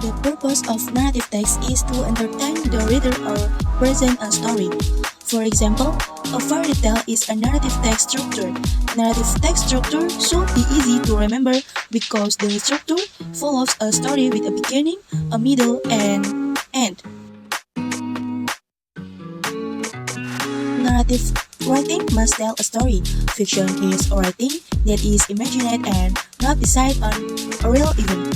The purpose of narrative text is to entertain the reader or present a story. For example, a fairy tale is a narrative text structure. Narrative text structure should be easy to remember because the structure follows a story with a beginning, a middle, and end. Narrative writing must tell a story. Fiction is writing that is imagined and not based on a real event.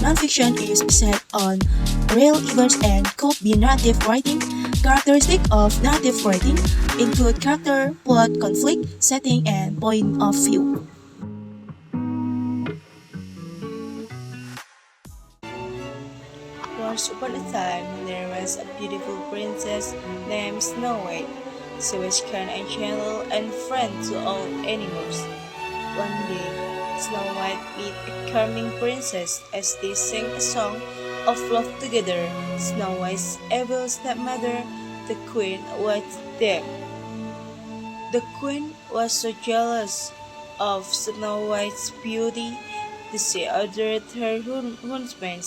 Nonfiction is based on real events and could be narrative writing. Characteristics of narrative writing include character, plot, conflict, setting, and point of view. Once upon a time, there was a beautiful princess named Snow White. She was kind and gentle and friend to all animals. One day, Snow White met a charming princess as they sang a song of love together. Snow White's evil stepmother, the queen, was there. The queen was so jealous of Snow White's beauty that she ordered her huntsmen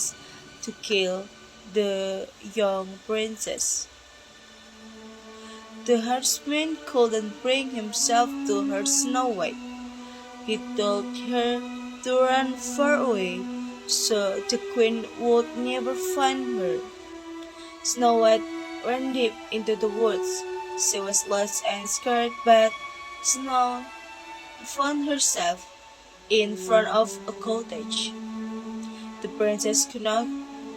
to kill the young princess. The huntsman couldn't bring himself to hurt Snow White. He told her to run far away so the queen would never find her. Snow White ran deep into the woods. She was lost and scared, but Snow found herself in front of a cottage. The princess knocked,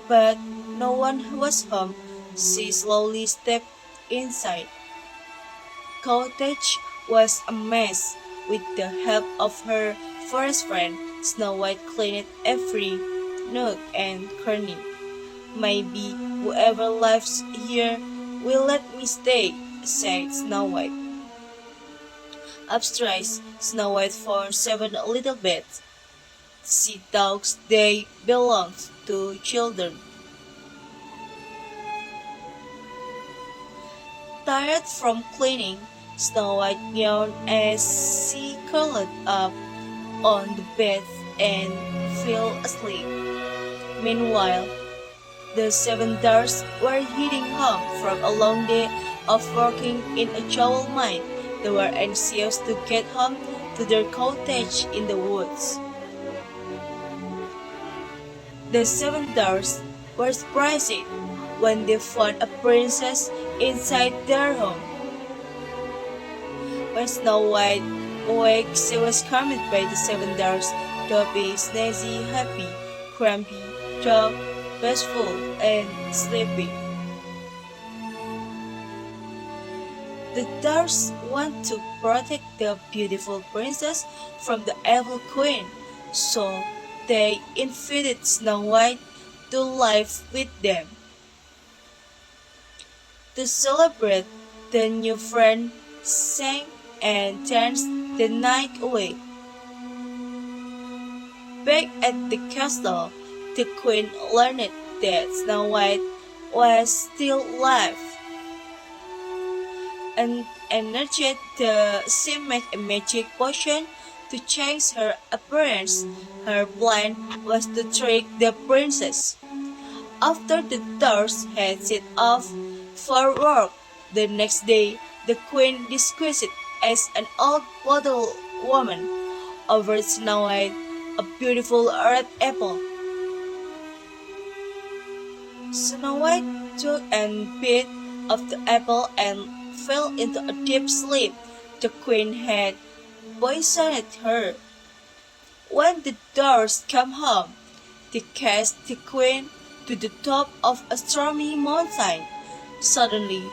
but no one was home. She slowly stepped inside. Cottage was a mess. With the help of her forest friend, Snow White cleaned every nook and cranny. Maybe whoever lives here will let me stay, said Snow White. Upstairs, Snow White found 7 little beds. Sea dogs, they belonged to children. Tired from cleaning, Snow White yawned as she curled up on the bed and fell asleep. Meanwhile, the 7 dwarfs were heading home from a long day of working in a jewel mine. They were anxious to get home to their cottage in the woods. The 7 dwarfs were surprised when they found a princess inside their home. When Snow White awoke, she was calmed by the 7 dwarfs: Dopey, Snazzy, Happy, Grumpy, Job, Bashful, and Sleepy. The dwarfs want to protect the beautiful princess from the evil queen, so they invited Snow White to live with them. To celebrate, the new friend sang and danced the night away. Back at the castle, the queen learned that Snow White was still alive. And urged she make a magic potion to change her appearance. Her plan was to trick the princess. After the dwarfs had set off for work the next day, the queen disguised as an old bottle woman offered Snow White a beautiful red apple. Snow White took and bit of the apple and fell into a deep sleep. The queen had poisoned her. When the dwarfs came home, they cast the queen to the top of a stormy mountain. Suddenly,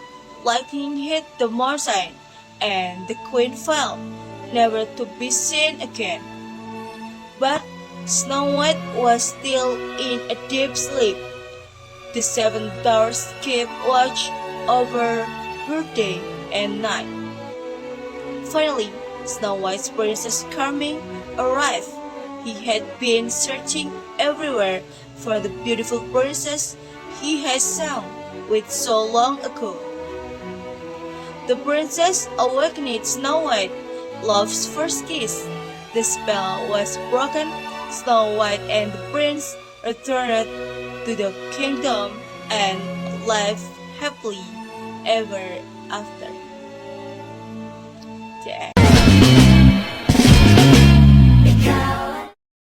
lightning hit the mountain, and the queen fell, never to be seen again. But Snow White was still in a deep sleep. The 7 dwarfs kept watch over her day and night. Finally, Snow White's princess Charming arrived. He had been searching everywhere for the beautiful princess he had sung with so long ago. The princess awakened Snow White, love's first kiss. The spell was broken. Snow White and the prince returned to the kingdom and lived happily ever after. The end.